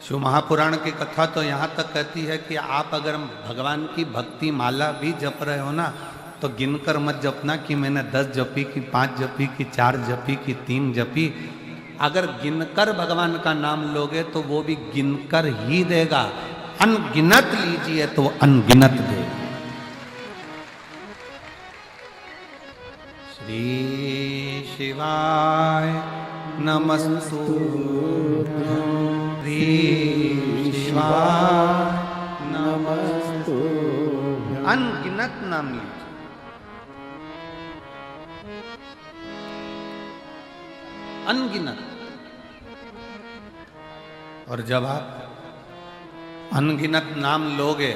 शिव महापुराण की कथा तो यहाँ तक कहती है कि आप अगर भगवान की भक्ति माला भी जप रहे हो ना, तो गिनकर मत जपना कि मैंने 10 जपी कि 5 जपी कि 4 जपी कि 3 जपी। अगर गिनकर भगवान का नाम लोगे तो वो भी गिनकर ही देगा। अनगिनत लीजिए तो अनगिनत देगा। श्री शिवाय नमस्तुभ्यं। श्री शिवाय नमस्तुभ्यं। अनगिनत नाम लीजिए। अनगिनत। और जब आप अनगिनत नाम लोगे,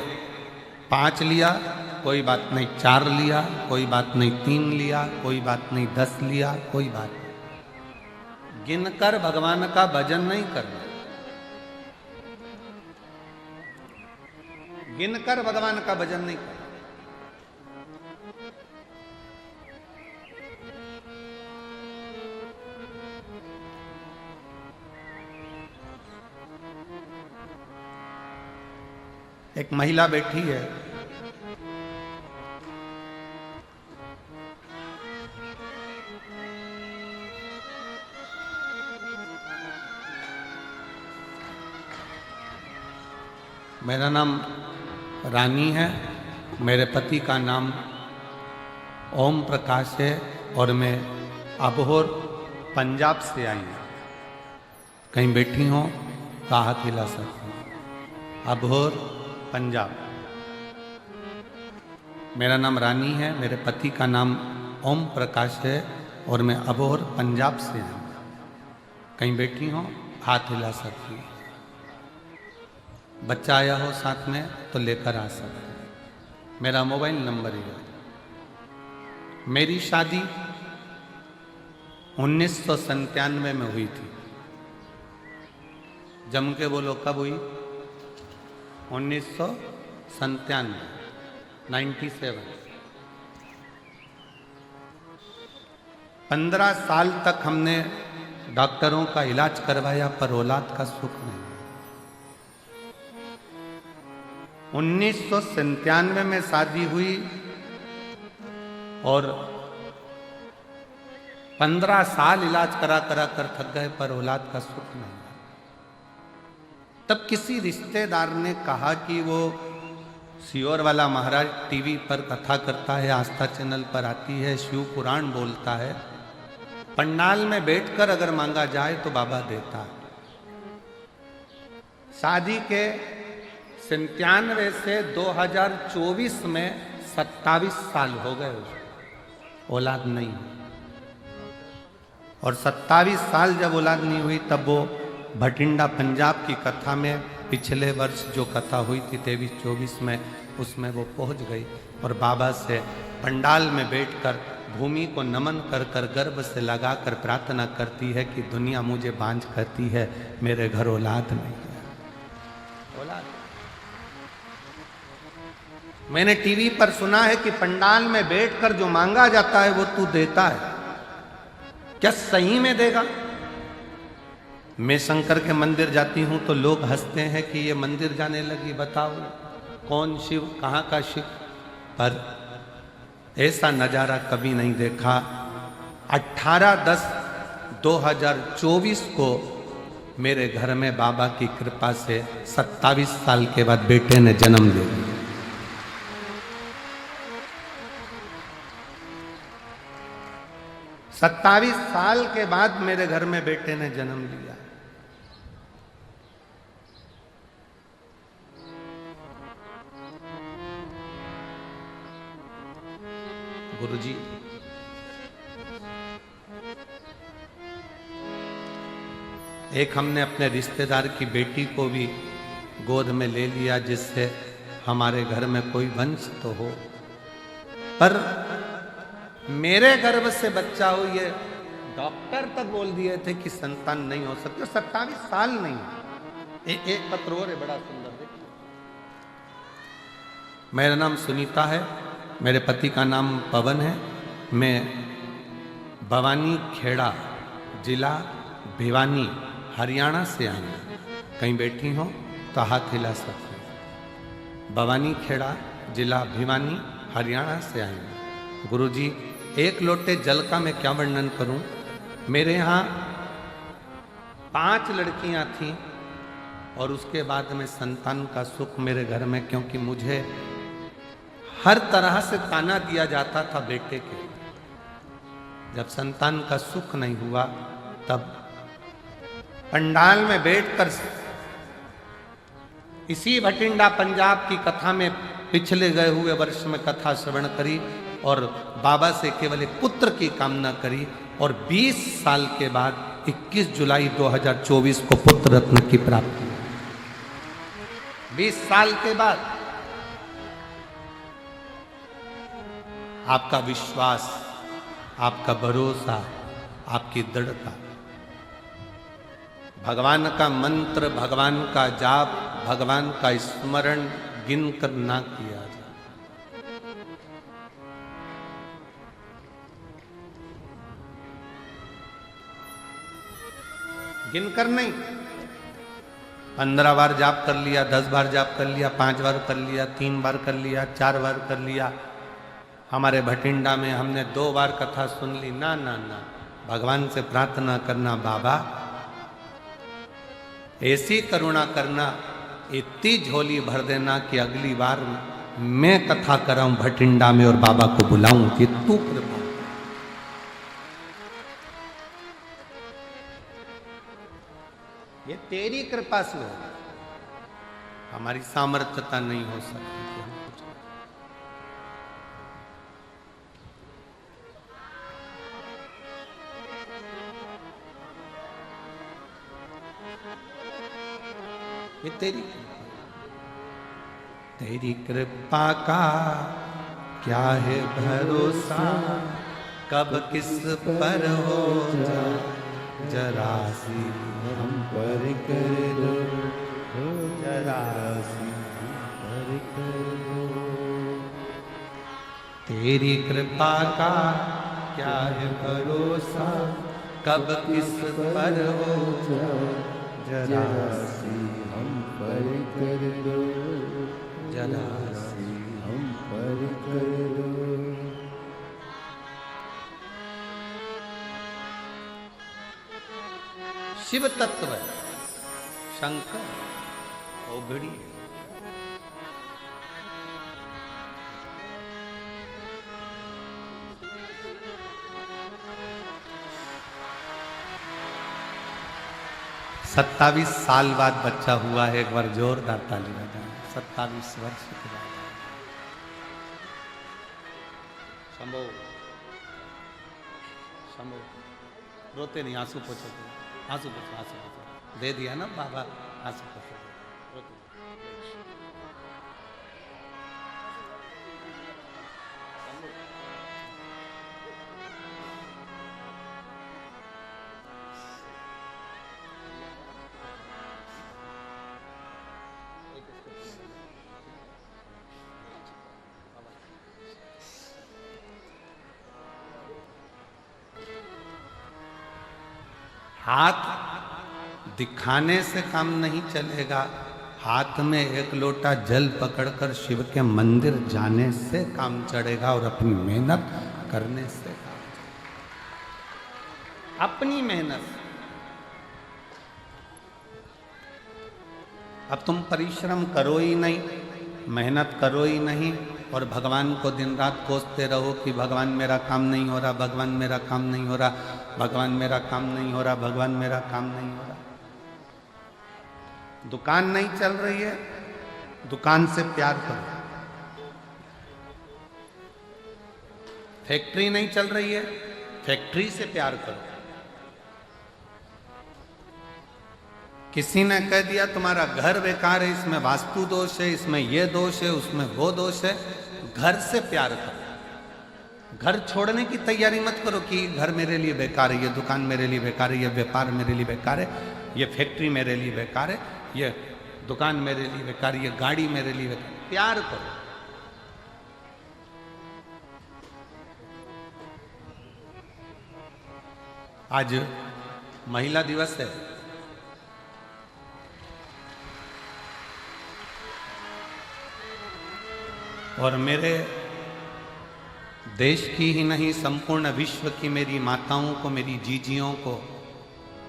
5 लिया कोई बात नहीं, 4 लिया कोई बात नहीं, 3 लिया कोई बात नहीं, 10 लिया कोई बात नहीं, गिनकर भगवान का भजन नहीं करना। गिनकर भगवान का भजन नहीं करना। एक महिला बैठी है, मेरा नाम रानी है, मेरे पति का नाम ओम प्रकाश है और मैं अबोहर पंजाब से आई हूँ। कहीं बैठी हो तो हाथ हिला सकती हूँ। अबोहर पंजाब। मेरा नाम रानी है, मेरे पति का नाम ओम प्रकाश है और मैं अबोहर पंजाब से हूँ। कहीं बैठी हो हाथ हिला सकती है। बच्चा आया हो साथ में तो लेकर आ सकते हैं। मेरा मोबाइल नंबर है। मेरी शादी 1997 में हुई थी। जम के बोलो कब हुई? 1997, 97। 15 साल तक हमने डॉक्टरों का इलाज करवाया पर औलाद का सुख नहीं। 1997 में शादी हुई और 15 साल इलाज करा कर थक गए पर औलाद का सुख नहीं। तब किसी रिश्तेदार ने कहा कि वो सियोर वाला महाराज टीवी पर कथा करता है, आस्था चैनल पर आती है, शिव पुराण बोलता है, पंडाल में बैठकर अगर मांगा जाए तो बाबा देता है। शादी के 97 से 2024 में 27 साल हो गए, औलाद नहीं। और 27 साल जब औलाद नहीं हुई तब वो भटिंडा पंजाब की कथा में पिछले वर्ष जो कथा हुई थी 23-24 में, उसमें वो पहुंच गई और बाबा से पंडाल में बैठकर भूमि को नमन कर कर गर्भ से लगाकर प्रार्थना करती है कि दुनिया मुझे बांझ कहती है, मेरे घर औलाद नहीं है। औलाद। मैंने टीवी पर सुना है कि पंडाल में बैठकर जो मांगा जाता है वो तू देता है। क्या सही में देगा? मैं शंकर के मंदिर जाती हूं तो लोग हंसते हैं कि ये मंदिर जाने लगी, बताओ कौन शिव, कहाँ का शिव। पर ऐसा नजारा कभी नहीं देखा। 18/10/2024 को मेरे घर में बाबा की कृपा से 27 साल के बाद बेटे ने जन्म ले लिया। 27 साल के बाद मेरे घर में बेटे ने जन्म लिया। गुरुजी, एक हमने अपने रिश्तेदार की बेटी को भी गोद में ले लिया जिससे हमारे घर में कोई वंश तो हो, पर मेरे गर्भ से बच्चा हो ये डॉक्टर तक बोल दिए थे कि संतान नहीं हो सकती। 27 साल नहीं। एक पत्र और है बड़ा सुंदर। मेरा नाम सुनीता है, मेरे पति का नाम पवन है। मैं भवानी खेड़ा जिला भिवानी हरियाणा से आई हूँ। कहीं बैठी हो तो हाथ हिला सकते हैं। भवानी खेड़ा, जिला भिवानी, हरियाणा से आई हूँ। गुरुजी, एक लोटे जल का मैं क्या वर्णन करूं। मेरे यहाँ 5 लड़कियां थीं और उसके बाद में संतान का सुख मेरे घर में, क्योंकि मुझे हर तरह से ताना दिया जाता था बेटे के। जब संतान का सुख नहीं हुआ तब पंडाल में बैठकर इसी भटिंडा पंजाब की कथा में पिछले गए हुए वर्ष में कथा श्रवण करी और बाबा से केवल एक पुत्र की कामना करी और 20 साल के बाद 21 जुलाई 2024 को पुत्र रत्न की प्राप्ति। 20 साल के बाद आपका विश्वास, आपका भरोसा, आपकी दृढ़ता, भगवान का मंत्र, भगवान का जाप, भगवान का स्मरण गिनकर ना किया जाए। गिनकर नहीं, 15 बार जाप कर लिया, 10 बार जाप कर लिया, 5 बार कर लिया, 3 बार कर लिया, 4 बार कर लिया। हमारे भटिंडा में हमने 2 बार कथा सुन ली। ना ना ना, भगवान से प्रार्थना करना, बाबा ऐसी करुणा करना, इतनी झोली भर देना कि अगली बार मैं कथा कराऊं भटिंडा में और बाबा को बुलाऊं कि तू कृपा। ये तेरी कृपा से हो, हमारी सामर्थ्यता नहीं हो सकती कि हम कुछ। ये तेरी कृपा का क्या है भरोसा, कब किस पर हो जाए जरा सी हम पर कर दो, जरा सी पर कर दो। तेरी कृपा का क्या है भरोसा, कब किस पर हो जाए जरा सी हम पर कर दो, जरा सी हम पर कर दो। शिव तत्व शंकर ओघड़ी, सत्ताईस साल बाद बच्चा हुआ है। एक बार जोरदार ताली बजाएं। 27 वर्ष के बाद। शंभो शंभो, रोते नहीं, आंसू पोछो, आंसू पोछो, आंसू पोछो। दे दिया ना बाबा, आंसू पोछो। रोते नहीं। हाथ दिखाने से काम नहीं चलेगा, हाथ में एक लोटा जल पकड़कर शिव के मंदिर जाने से काम चढ़ेगा और अपनी मेहनत करने से काम चढ़ेगा। अपनी मेहनत। अब तुम परिश्रम करो ही नहीं, मेहनत करो ही नहीं और भगवान को दिन रात कोसते रहो कि भगवान मेरा काम नहीं हो रहा, भगवान मेरा काम नहीं हो रहा, भगवान मेरा काम नहीं हो रहा, भगवान मेरा काम नहीं हो रहा। दुकान नहीं चल रही है, दुकान से प्यार करो। फैक्ट्री नहीं चल रही है, फैक्ट्री से प्यार करो। किसी ने कह दिया तुम्हारा घर बेकार है, इसमें वास्तु दोष है, इसमें ये दोष है, उसमें वो दोष है, घर से प्यार करो। घर छोड़ने की तैयारी मत करो कि घर मेरे लिए बेकार है, ये दुकान मेरे लिए बेकार है, ये व्यापार मेरे लिए बेकार है, ये फैक्ट्री मेरे लिए बेकार है, ये दुकान मेरे लिए बेकार है, ये गाड़ी मेरे लिए बेकार। प्यार करो। आज महिला दिवस है। और मेरे देश की ही नहीं संपूर्ण विश्व की मेरी माताओं को, मेरी जीजियों को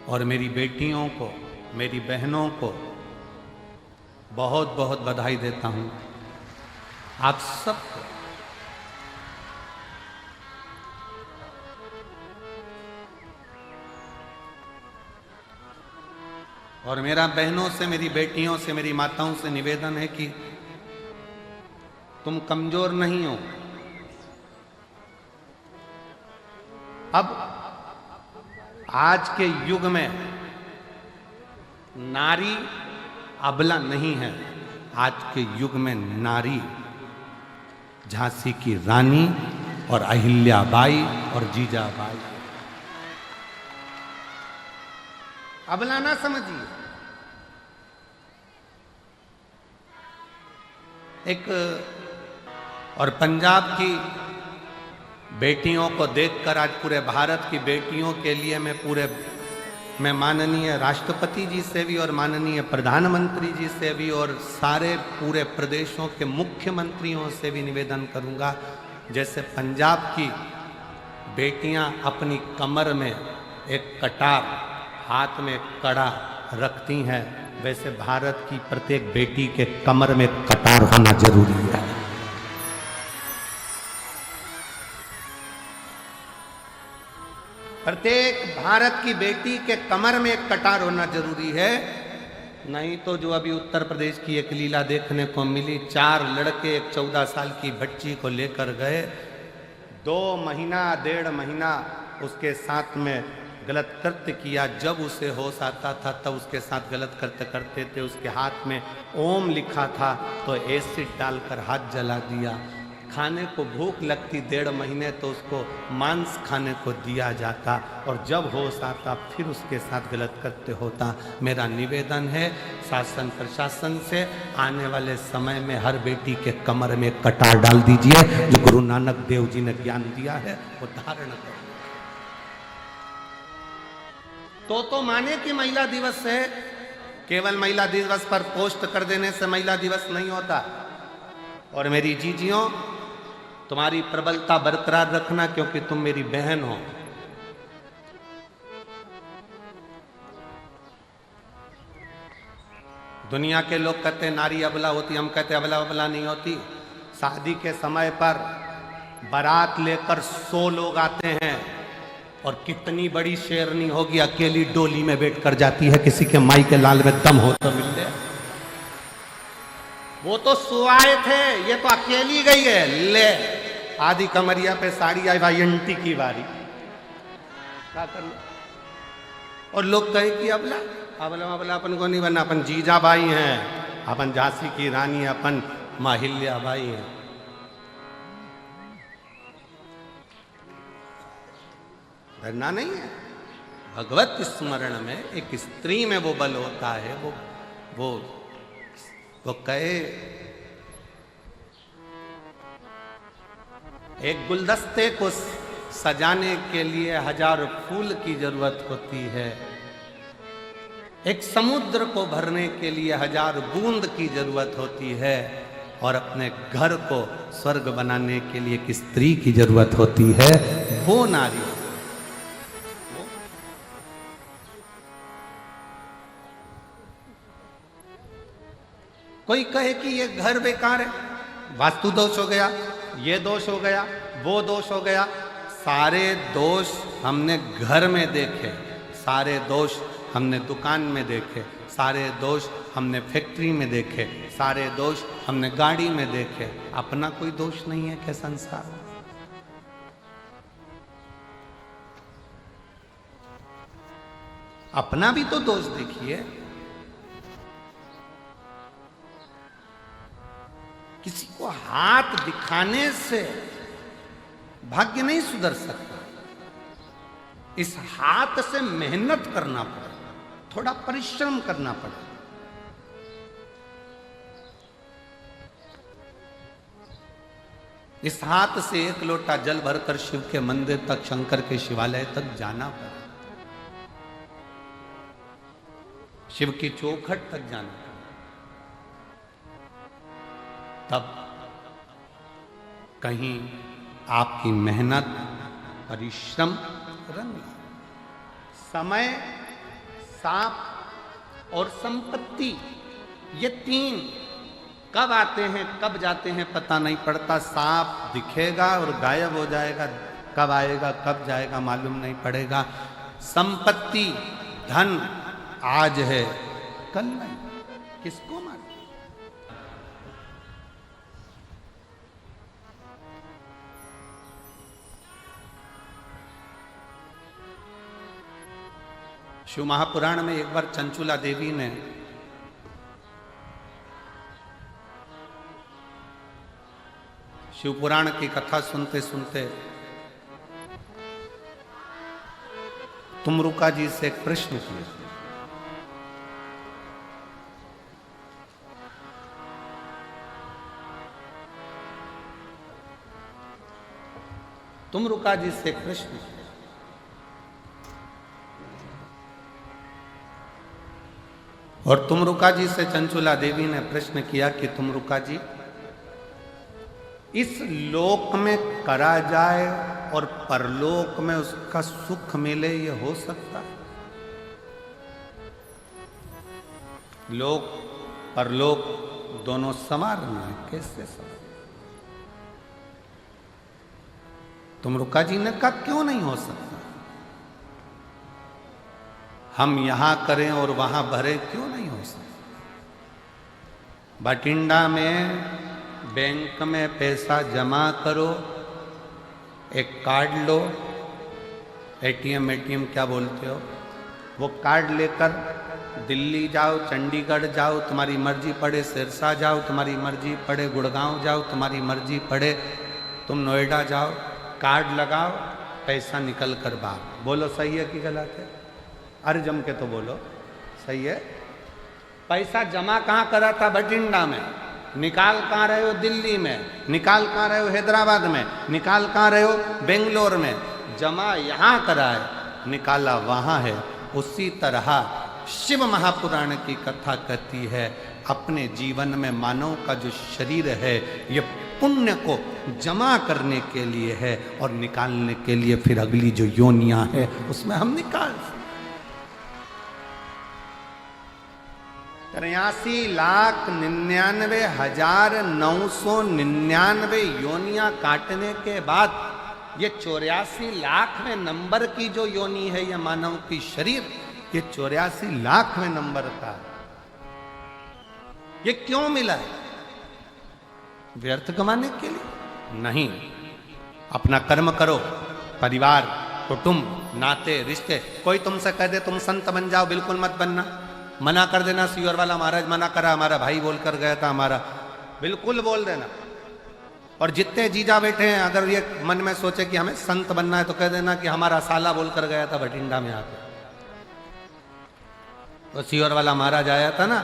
और मेरी बेटियों को, मेरी बहनों को बहुत बहुत बधाई देता हूं। आप सबको और मेरा बहनों से, मेरी बेटियों से, मेरी माताओं से निवेदन है कि तुम कमजोर नहीं हो। अब आज के युग में नारी अबला नहीं है। आज के युग में नारी झांसी की रानी और अहिल्याबाई और जीजाबाई। अबला ना समझिए। एक और पंजाब की बेटियों को देखकर आज पूरे भारत की बेटियों के लिए मैं माननीय राष्ट्रपति जी से भी और माननीय प्रधानमंत्री जी से भी और सारे पूरे प्रदेशों के मुख्यमंत्रियों से भी निवेदन करूंगा, जैसे पंजाब की बेटियां अपनी कमर में एक कटार, हाथ में कड़ा रखती हैं, वैसे भारत की प्रत्येक बेटी के कमर में कटार होना जरूरी है। प्रत्येक भारत की बेटी के कमर में एक कटार होना जरूरी है। नहीं तो जो अभी उत्तर प्रदेश की एक लीला देखने को मिली, 4 लड़के एक 14 साल की बच्ची को लेकर गए, 2 महीना 1.5 महीना उसके साथ में गलत कृत्य किया। जब उसे होश आता था तब उसके साथ गलत कृत्य करते थे। उसके हाथ में ओम लिखा था तो एसिड डालकर हाथ जला दिया। खाने को भूख लगती 1.5 महीने तो उसको मांस खाने को दिया जाता और जब होश आता फिर उसके साथ गलत कृत्य होता। मेरा निवेदन है शासन प्रशासन से, आने वाले समय में हर बेटी के कमर में कटार डाल दीजिए। जो गुरु नानक देव जी ने ज्ञान दिया है वो धारण करें। तो माने कि महिला दिवस है, केवल महिला दिवस पर पोस्ट कर देने से महिला दिवस नहीं होता। और मेरी जीजियों, तुम्हारी प्रबलता बरकरार रखना, क्योंकि तुम मेरी बहन हो। दुनिया के लोग कहते हैं नारी अबला होती, हम कहते हैं अबला अबला नहीं होती। शादी के समय पर बारात लेकर 100 लोग आते हैं और कितनी बड़ी शेरनी होगी अकेली डोली में बैठ कर जाती है, किसी के माई के लाल में दम हो तो मिल जाए। वो तो सुआए थे, ये तो अकेली गई है। ले आधी कमरिया पे साड़ी आई, भाई अंटी की बारी क्या करना। और लोग कहे कि अबला अबला अबला अपन को नहीं बनना, अपन जीजाबाई हैं, अपन झांसी की रानी, अपन अहिल्याबाई हैं। डरना नहीं है। भगवत स्मरण में एक स्त्री में वो बल होता है। वो कहे एक गुलदस्ते को सजाने के लिए 1000 फूल की जरूरत होती है, एक समुद्र को भरने के लिए 1000 बूंद की जरूरत होती है, और अपने घर को स्वर्ग बनाने के लिए एक स्त्री की जरूरत होती है। वो नारी कोई कहे कि ये घर बेकार है, वास्तु दोष हो गया, ये दोष हो गया, वो दोष हो गया। सारे दोष हमने घर में देखे, सारे दोष हमने दुकान में देखे, सारे दोष हमने फैक्ट्री में देखे, सारे दोष हमने गाड़ी में देखे। अपना कोई दोष नहीं है क्या संसार में? अपना भी तो दोष देखिए। किसी को हाथ दिखाने से भाग्य नहीं सुधर सकता। इस हाथ से मेहनत करना पड़े, थोड़ा परिश्रम करना पड़े। इस हाथ से 1 लोटा जल भरकर शिव के मंदिर तक, शंकर के शिवालय तक जाना पड़े, शिव की चौखट तक जाना पड़े, तब कहीं आपकी मेहनत, परिश्रम रंग लाए। समय, सांप और संपत्ति, ये तीन कब आते हैं कब जाते हैं पता नहीं पड़ता। सांप दिखेगा और गायब हो जाएगा, कब आएगा कब जाएगा मालूम नहीं पड़ेगा। संपत्ति, धन आज है कल नहीं, किसको मालूम। शिव महापुराण में एक बार चंचुला देवी ने शिव पुराण की कथा सुनते सुनते तुमरुका जी से एक प्रश्न किया। तुमरुका जी से एक प्रश्न किया। और तुमरुका जी से चंचुला देवी ने प्रश्न किया कि तुमरुका जी, इस लोक में करा जाए और परलोक में उसका सुख मिले, ये हो सकता? लोक परलोक दोनों समान है, कैसे समान? तुमरुका जी ने कहा क्यों नहीं हो सकता? हम यहां करें और वहां भरे, क्यों नहीं हो सकता? बठिंडा में बैंक में पैसा जमा करो, एक कार्ड लो, एटीएम क्या बोलते हो, वो कार्ड लेकर दिल्ली जाओ, चंडीगढ़ जाओ, तुम्हारी मर्जी पड़े सिरसा जाओ, तुम्हारी मर्जी पड़े गुड़गांव जाओ, तुम्हारी मर्जी पड़े तुम नोएडा जाओ, कार्ड लगाओ, पैसा निकल कर बाहर। बोलो सही है कि गलत है? अरे जम के तो बोलो सही है। पैसा जमा कहाँ करा था? बठिंडा में। निकाल कहाँ रहे हो? दिल्ली में। निकाल कहाँ रहे हो? हैदराबाद में। निकाल कहाँ रहे हो? बेंगलोर में। जमा यहाँ करा है, निकाला वहाँ है। उसी तरह शिव महापुराण की कथा कहती है, अपने जीवन में मानव का जो शरीर है ये पुण्य को जमा करने के लिए है और निकालने के लिए फिर अगली जो योनियां है उसमें हम निकाल 83,99,999 योनियां काटने के बाद ये 84 लाखवें नंबर की जो योनि है, ये मानव की शरीर, ये 84 लाखवें नंबर का। ये क्यों मिला है? व्यर्थ कमाने के लिए नहीं। अपना कर्म करो, परिवार, कुटुंब, नाते, रिश्ते। कोई तुमसे कह दे तुम संत बन जाओ, बिल्कुल मत बनना। मना कर देना, सीवर वाला महाराज मना करा, हमारा भाई बोल कर गया था, हमारा बिल्कुल बोल देना। और जितने जीजा बैठे हैं, अगर ये मन में सोचे कि हमें संत बनना है तो कह देना कि हमारा साला बोल कर गया था बठिंडा में आकर। तो सीवर वाला महाराज आया था ना,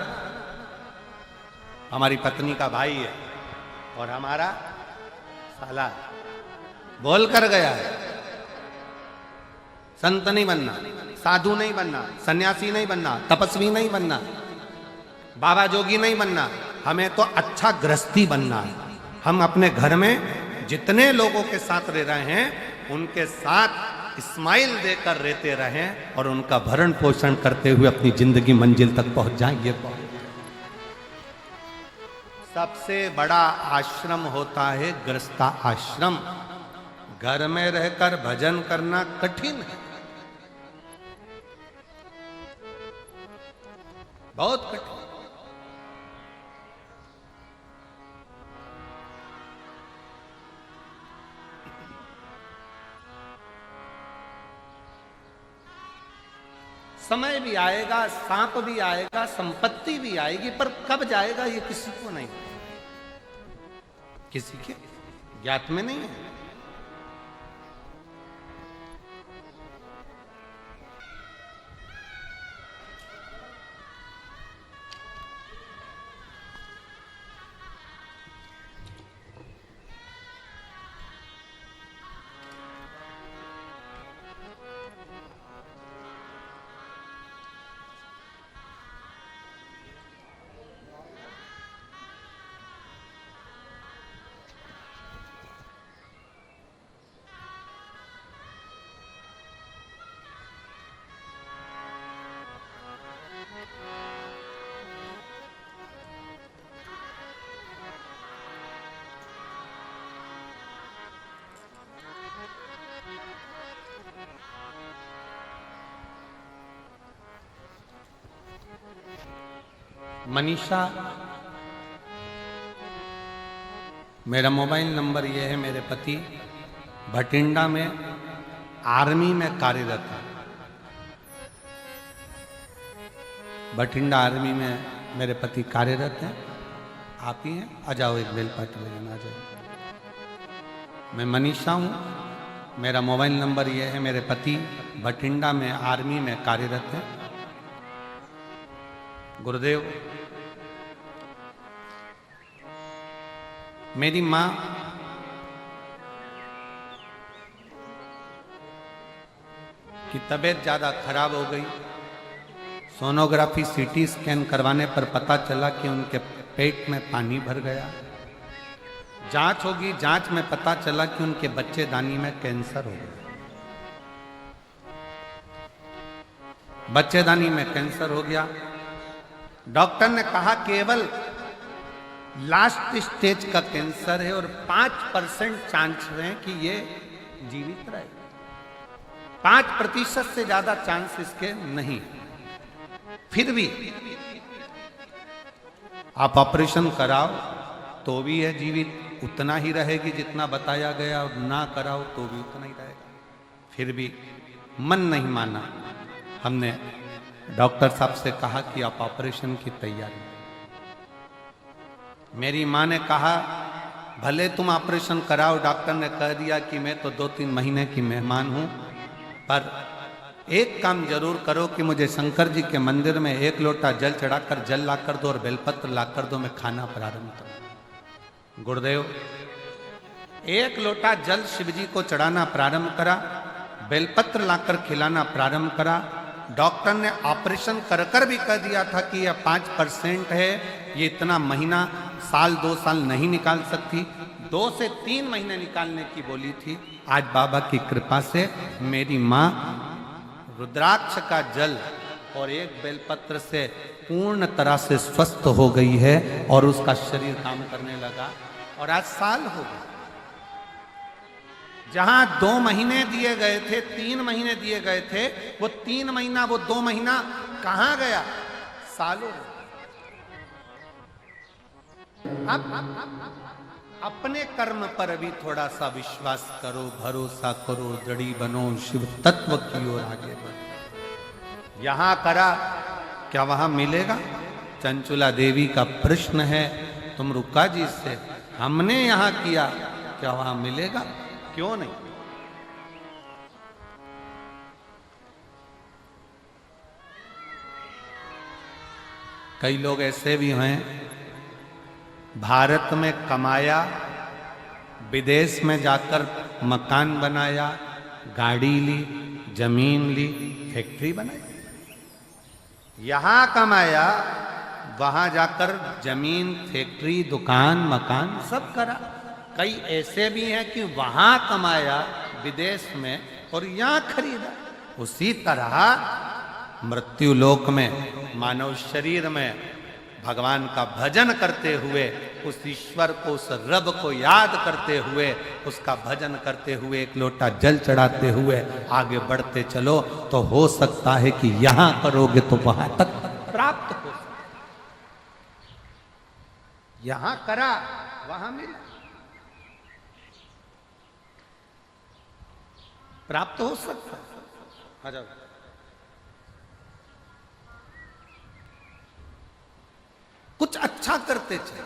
हमारी पत्नी का भाई है और हमारा साला बोल कर गया है। संत नहीं बनना, साधु नहीं बनना, सन्यासी नहीं बनना, तपस्वी नहीं बनना, बाबा जोगी नहीं बनना, हमें तो अच्छा गृहस्थी बनना है। हम अपने घर में जितने लोगों के साथ रह रहे हैं उनके साथ स्माइल देकर रहते रहें और उनका भरण पोषण करते हुए अपनी जिंदगी मंजिल तक पहुंच जाएंगे। सबसे बड़ा आश्रम होता है गृहस्था आश्रम। घर में रहकर भजन करना कठिन है, बहुत कठिन। समय भी आएगा, सांप भी आएगा, संपत्ति भी आएगी, पर कब जाएगा ये किसी को नहीं, किसी के ज्ञात में नहीं है। मनीषा, मेरा मोबाइल नंबर ये है, मेरे पति भटिंडा में आर्मी में कार्यरत है। भटिंडा आर्मी में मेरे पति कार्यरत हैं। आप ही हैं, आ जाओ एक बेलपत्र लेना, आ जाओ। मैं मनीषा हूँ, मेरा मोबाइल नंबर ये है, मेरे पति भटिंडा में आर्मी में कार्यरत हैं। गुरुदेव, मेरी माँ की तबीयत ज़्यादा खराब हो गई। सोनोग्राफी सीटी स्कैन करवाने पर पता चला कि उनके पेट में पानी भर गया। जांच होगी, जांच में पता चला कि उनके बच्चेदानी में कैंसर हो गया। बच्चेदानी में कैंसर हो गया। डॉक्टर ने कहा केवल लास्ट स्टेज का कैंसर है और 5% चांस है कि ये जीवित रहे। 5% से ज्यादा चांस इसके नहीं। फिर भी आप ऑपरेशन कराओ तो भी है जीवित, उतना ही रहेगी जितना बताया गया, और ना कराओ तो भी उतना ही रहेगा। फिर भी मन नहीं माना। हमने डॉक्टर साहब से कहा कि आप ऑपरेशन की तैयारी। मेरी माँ ने कहा भले तुम ऑपरेशन कराओ, डॉक्टर ने कह दिया कि मैं तो 2-3 महीने की मेहमान हूं, पर एक काम जरूर करो कि मुझे शंकर जी के मंदिर में 1 लोटा जल चढ़ाकर जल लाकर दो और बेलपत्र लाकर दो, मैं खाना प्रारंभ करूं। गुरुदेव, 1 लोटा जल शिव जी को चढ़ाना प्रारंभ करा, बेलपत्र लाकर खिलाना प्रारंभ करा। डॉक्टर ने ऑपरेशन कर कर भी कह दिया था कि यह 5% है, ये इतना महीना, साल 2 साल नहीं निकाल सकती। 2 से 3 महीने निकालने की बोली थी। आज बाबा की कृपा से मेरी माँ रुद्राक्ष का जल और 1 बेलपत्र से पूर्ण तरह से स्वस्थ हो गई है और उसका शरीर काम करने लगा और आज साल हो गया। जहां 2 महीने दिए गए थे, 3 महीने दिए गए थे, वो 3 महीना, वो 2 महीना कहां गया? सालों। अब अपने कर्म पर भी थोड़ा सा विश्वास करो, भरोसा करो, दृढ़ी बनो, शिव तत्व की ओर आगे बढ़ो। यहां करा, क्या वहां मिलेगा? चंचुला देवी का प्रश्न है, तुम रुका जी से, हमने यहां किया, क्या वहां मिलेगा? क्यों नहीं? कई लोग ऐसे भी हैं, भारत में कमाया, विदेश में जाकर मकान बनाया, गाड़ी ली, जमीन ली, फैक्ट्री बनाई। यहां कमाया, वहां जाकर जमीन, फैक्ट्री, दुकान, मकान सब करा। कई ऐसे भी हैं कि वहां कमाया विदेश में और यहां खरीदा। उसी तरह मृत्यु लोक में, मानव शरीर में भगवान का भजन करते हुए, उस ईश्वर को, उस रब को याद करते हुए, उसका भजन करते हुए, 1 लोटा जल चढ़ाते हुए आगे बढ़ते चलो, तो हो सकता है कि यहां करोगे तो वहां तक प्राप्त हो सकता। यहां करा, वहां मिला, प्राप्त हो सकता है। आ जाओ। कुछ अच्छा करते चले,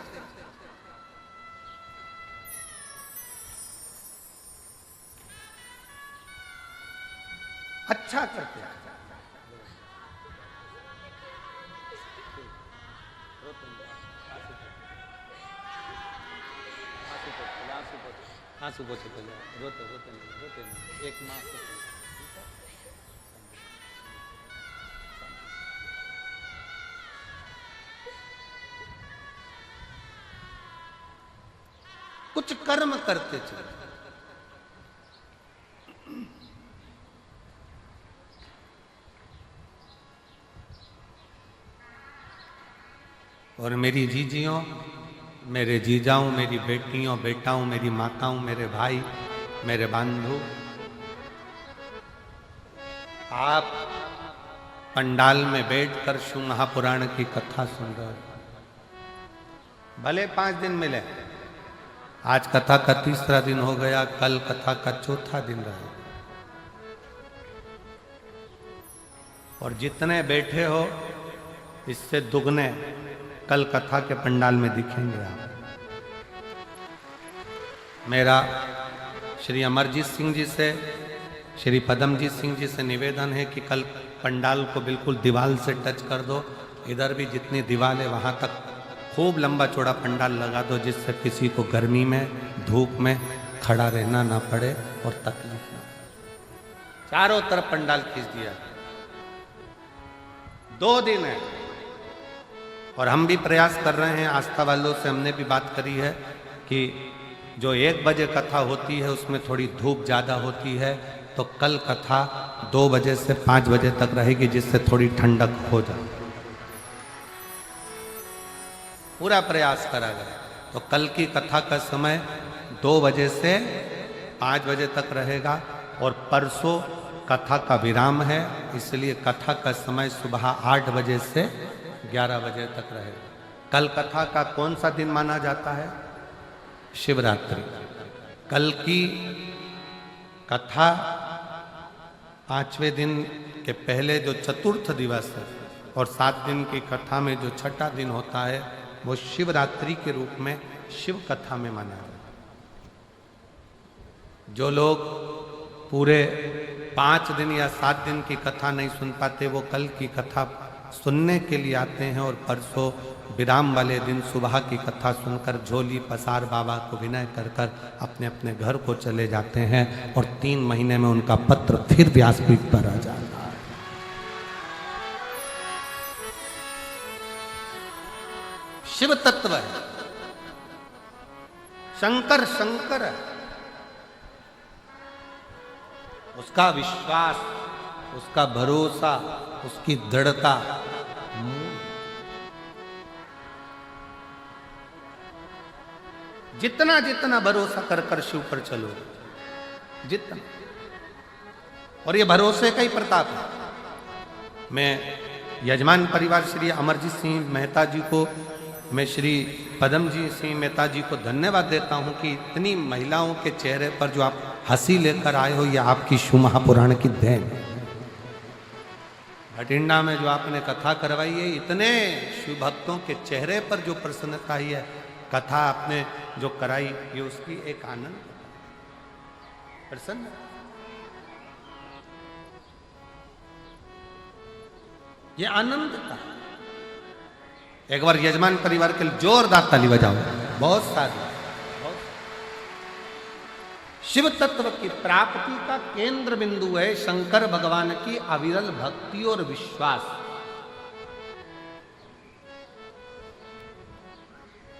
अच्छा करते। आंसू पोछे पहले, रोते रोते नहीं, रोते नहीं, एक माँ को कुछ कर्म करते चले। और मेरी जीजियों, मेरे जीजाओं, मेरी बेटियों, बेटाओं, मेरी माताओं, मेरे भाई, मेरे बंधु, आप पंडाल में बैठकर शिव महापुराण की कथा सुन रहे हो। भले 5 दिन मिले। आज कथा का तीसरा दिन हो गया, कल कथा का चौथा दिन रहा। और जितने बैठे हो इससे दुगने कल कथा के पंडाल में दिखेंगे आप। मेरा श्री अमरजीत सिंह जी से, श्री पदमजीत सिंह जी से निवेदन है कि कल पंडाल को बिल्कुल दीवार से टच कर दो। इधर भी जितनी दीवार है वहाँ तक खूब लंबा चौड़ा पंडाल लगा दो, जिससे किसी को गर्मी में धूप में खड़ा रहना ना पड़े और तकलीफ ना। चारों तरफ पंडाल खींच दिया। 2 दिन है और हम भी प्रयास कर रहे हैं। आस्था वालों से हमने भी बात करी है कि जो 1 बजे कथा होती है उसमें थोड़ी धूप ज़्यादा होती है, तो कल कथा 2 बजे से 5 बजे तक रहेगी, जिससे थोड़ी ठंडक हो जाए। पूरा प्रयास करा गया। तो कल की कथा का समय 2 बजे से 5 बजे तक रहेगा और परसों कथा का विराम है, इसलिए कथा का समय सुबह 8 बजे से 11 बजे तक रहेगा। कल कथा का कौन सा दिन माना जाता है? शिवरात्रि। कल की कथा 5वें दिन के पहले जो चतुर्थ दिवस है और 7 दिन की कथा में जो छठा दिन होता है वो शिवरात्रि के रूप में शिव कथा में माना जाता है। जो लोग पूरे 5 दिन या 7 दिन की कथा नहीं सुन पाते, वो कल की कथा सुनने के लिए आते हैं और परसों विराम वाले दिन सुबह की कथा सुनकर झोली पसार बाबा को विनय कर कर अपने अपने घर को चले जाते हैं और 3 महीने में उनका पत्र फिर व्यासपीठ पर आ जाता है। शिव तत्व है, शंकर शंकर है। उसका विश्वास, उसका भरोसा, उसकी दृढ़ता जितना जितना भरोसा कर कर शिव पर चलो, जितना। और ये भरोसे का ही प्रताप है। मैं यजमान परिवार श्री अमरजीत सिंह मेहता जी को, मैं श्री पदमजीत सिंह मेहता जी को धन्यवाद देता हूं कि इतनी महिलाओं के चेहरे पर जो आप हंसी लेकर आए हो, यह आपकी शिव महापुराण की देन है। भटिंडा में जो आपने कथा करवाई है, इतने शिव भक्तों के चेहरे पर जो प्रसन्नता आई है, कथा आपने जो कराई, ये उसकी एक आनंद प्रसन्न। ये आनंद का। एक बार यजमान परिवार के लिए जोरदार ताली बजाओ। बहुत सारी शिव तत्व की प्राप्ति का केंद्र बिंदु है शंकर भगवान की अविरल भक्ति और विश्वास।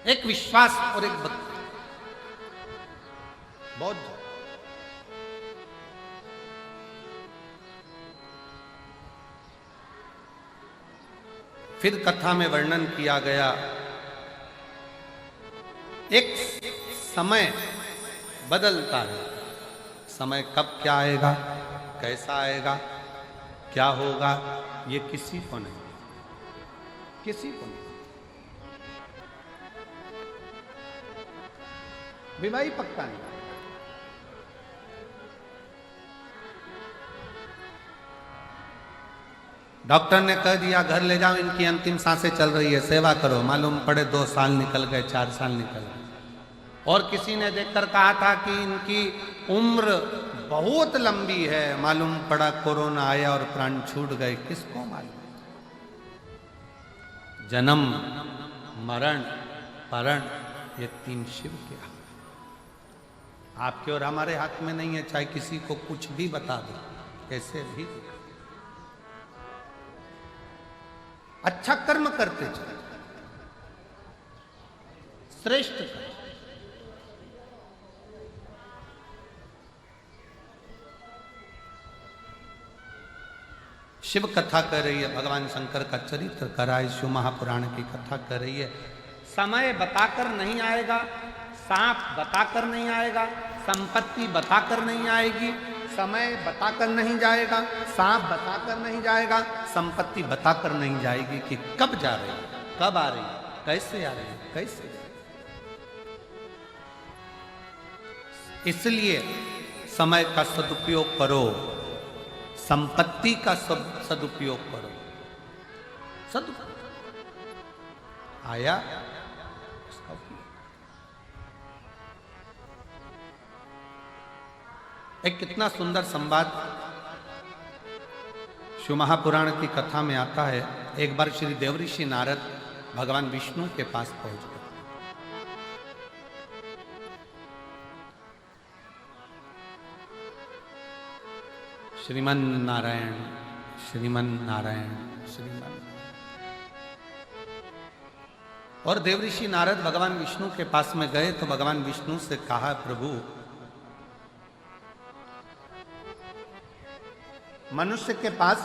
एक विश्वास और एक भक्ति बहुत। फिर कथा में वर्णन किया गया एक समय बदलता है। समय कब क्या आएगा, कैसा आएगा, क्या होगा, ये किसी को नहीं, किसी को नहीं। बीमारी पक्का नहीं। डॉक्टर ने कह दिया घर ले जाओ, इनकी अंतिम सांसें चल रही है, सेवा करो। मालूम पड़े 2 साल निकल गए, 4 साल निकल गए। और किसी ने देखकर कहा था कि इनकी उम्र बहुत लंबी है, मालूम पड़ा कोरोना आया और प्राण छूट गए। किसको मालूम? जन्म मरण परण ये 3 शिव के हाथ, आपके और हमारे हाथ में नहीं है। चाहे किसी को कुछ भी बता दो, कैसे भी अच्छा कर्म करते चले, श्रेष्ठ कर्म। शिव कथा कर रही है, भगवान शंकर का चरित्र कराए, शिव महापुराण की कथा कर रही है। समय बताकर नहीं आएगा, सांप बताकर नहीं आएगा, संपत्ति बताकर नहीं आएगी, समय बताकर नहीं जाएगा, सांप बताकर नहीं जाएगा, संपत्ति बताकर नहीं जाएगी कि कब जा रही है, कब आ रही है, कैसे आ रही है, कैसे। इसलिए समय का सदुपयोग करो, संपत्ति का सदुपयोग करो। आया उसका उपयोग। एक कितना सुंदर संवाद शिव महापुराण की कथा में आता है। एक बार श्री देवऋषि नारद भगवान विष्णु के पास पहुंच गए। श्रीमन नारायण, श्रीमन नारायण, श्रीमन। और देवऋषि नारद भगवान विष्णु के पास में गए तो भगवान विष्णु से कहा, प्रभु मनुष्य के पास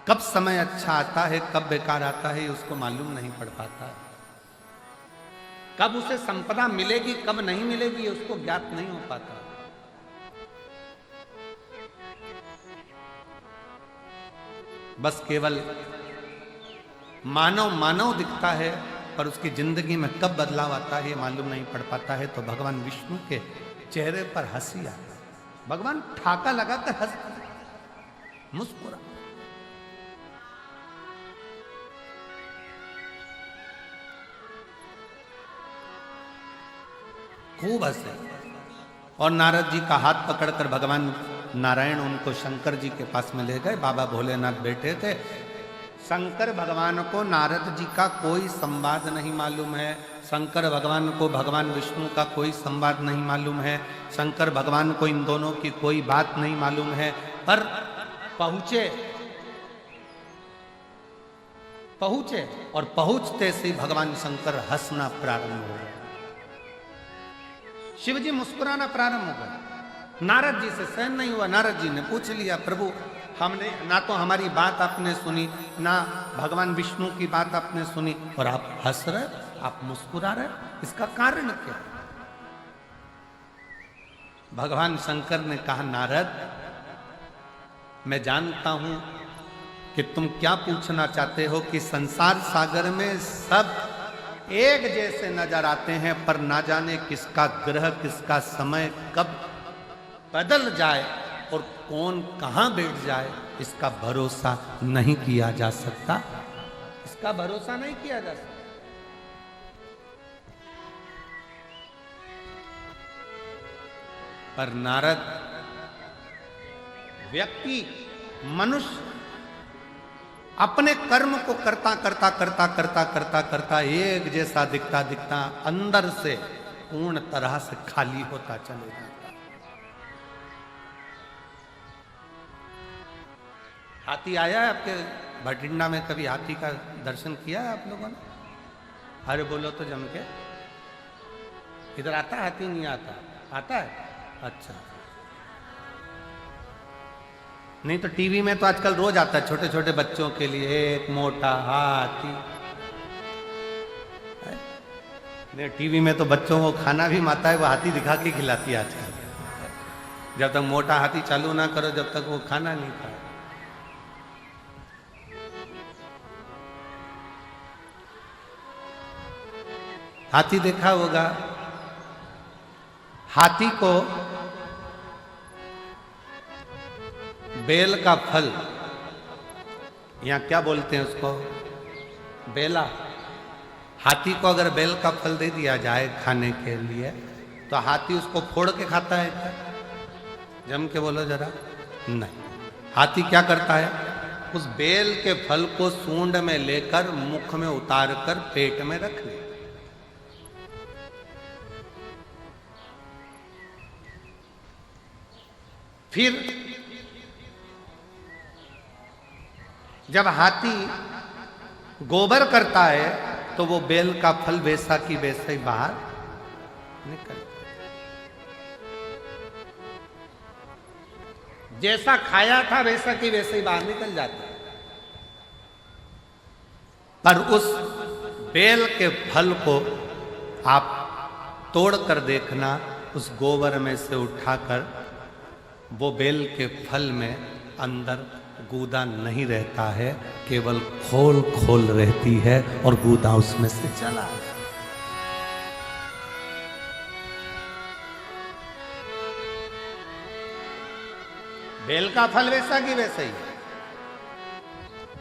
कब समय अच्छा आता है, कब बेकार आता है, उसको मालूम नहीं पड़ पाता। कब उसे संपदा मिलेगी, कब नहीं मिलेगी, उसको ज्ञात नहीं हो पाता। बस केवल मानव दिखता है, पर उसकी जिंदगी में कब बदलाव आता है ये मालूम नहीं पड़ पाता है। तो भगवान विष्णु के चेहरे पर हंसी आ, भगवान ठाका लगाकर हंस, मुस्कुरा। खूब हंसे। और नारद जी का हाथ पकड़कर भगवान नारायण उनको शंकर जी के पास में ले गए। बाबा भोलेनाथ बैठे थे। शंकर भगवान को नारद जी का कोई संवाद नहीं मालूम है। शंकर भगवान को भगवान विष्णु का कोई संवाद नहीं मालूम है। शंकर भगवान को इन दोनों की कोई बात नहीं मालूम है। पर पहुंचे और पहुंचते से भगवान शंकर हंसना प्रारंभ हो गए। शिव जी मुस्कुराना प्रारंभ हो गए। नारद जी से सहन नहीं हुआ। नारद जी ने पूछ लिया, प्रभु हमने ना तो हमारी बात आपने सुनी, ना भगवान विष्णु की बात आपने सुनी, और आप हंस रहे, आप मुस्कुरा रहे, इसका कारण क्या? भगवान शंकर ने कहा, नारद मैं जानता हूं कि तुम क्या पूछना चाहते हो, कि संसार सागर में सब एक जैसे नजर आते हैं, पर ना जाने किसका ग्रह, किसका समय कब बदल जाए और कौन कहां बैठ जाए, इसका भरोसा नहीं किया जा सकता। इसका भरोसा नहीं किया जा सकता। पर नारद व्यक्ति, मनुष्य अपने कर्म को करता एक जैसा दिखता अंदर से पूर्ण तरह से खाली होता चले जाता। हाथी आया है आपके भटिंडा में? कभी हाथी का दर्शन किया है आप लोगों ने? अरे बोलो तो जम के। इधर आता है हाथी? नहीं आता? आता है? अच्छा। नहीं तो टीवी में तो आजकल रोज आता है छोटे छोटे बच्चों के लिए, एक मोटा हाथी। नहीं, टीवी में तो बच्चों को खाना भी माता है वो हाथी दिखा के खिलाती है आजकल। जब तक मोटा हाथी चालू ना करो जब तक वो खाना नहीं खाए। हाथी देखा होगा। हाथी को बेल का फल, यहां क्या बोलते हैं उसको, बेला। हाथी को अगर बेल का फल दे दिया जाए खाने के लिए तो हाथी उसको फोड़ के खाता है क्या? जम के बोलो जरा। नहीं। हाथी क्या करता है, उस बेल के फल को सूंड में लेकर मुख में उतार कर पेट में रख ले। फिर जब हाथी गोबर करता है तो वो बेल का फल वैसा की वैसा ही बाहर निकल, जैसा खाया था वैसा की वैसे ही बाहर निकल जाता है। पर उस बेल के फल को आप तोड़ कर देखना, उस गोबर में से उठाकर वो बेल के फल में अंदर गूदा नहीं रहता है, केवल खोल खोल रहती है और गूदा उसमें से चला। बेल का फल वैसा कि वैसा ही।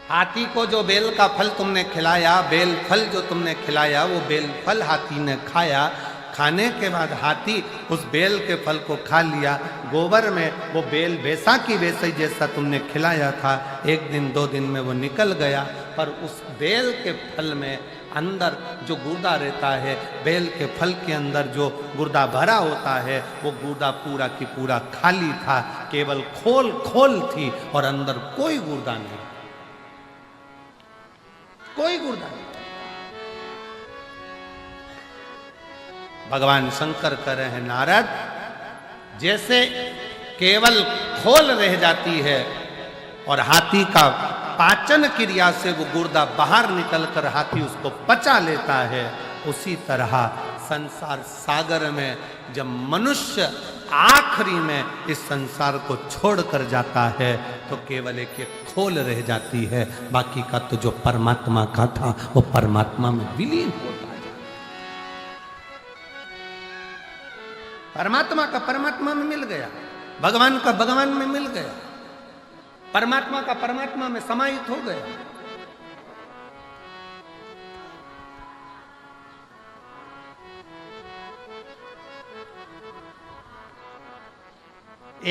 हाथी को जो बेल का फल तुमने खिलाया, बेल फल जो तुमने खिलाया, वो बेल फल हाथी ने खाया। खाने के बाद हाथी उस बेल के फल को खा लिया। गोबर में वो बेल वैसा की वैसा ही जैसा तुमने खिलाया था, एक दिन 2 दिन में वो निकल गया। पर उस बेल के फल में अंदर जो गुर्दा रहता है, बेल के फल के अंदर जो गुर्दा भरा होता है, वो गुर्दा पूरा की पूरा खाली था। केवल खोल खोल थी और अंदर कोई गुर्दा नहीं, कोई गुर्दा नहीं। भगवान शंकर कह रहे हैं, नारद, जैसे केवल खोल रह जाती है और हाथी का पाचन क्रिया से वो गुर्दा बाहर निकलकर हाथी उसको पचा लेता है, उसी तरह संसार सागर में जब मनुष्य आखिरी में इस संसार को छोड़कर जाता है तो केवल एक खोल रह जाती है, बाकी का तो जो परमात्मा का था वो परमात्मा में विलीन होता है। परमात्मा का परमात्मा में मिल गया, भगवान का भगवान में मिल गया, परमात्मा का परमात्मा में समाहित हो गया।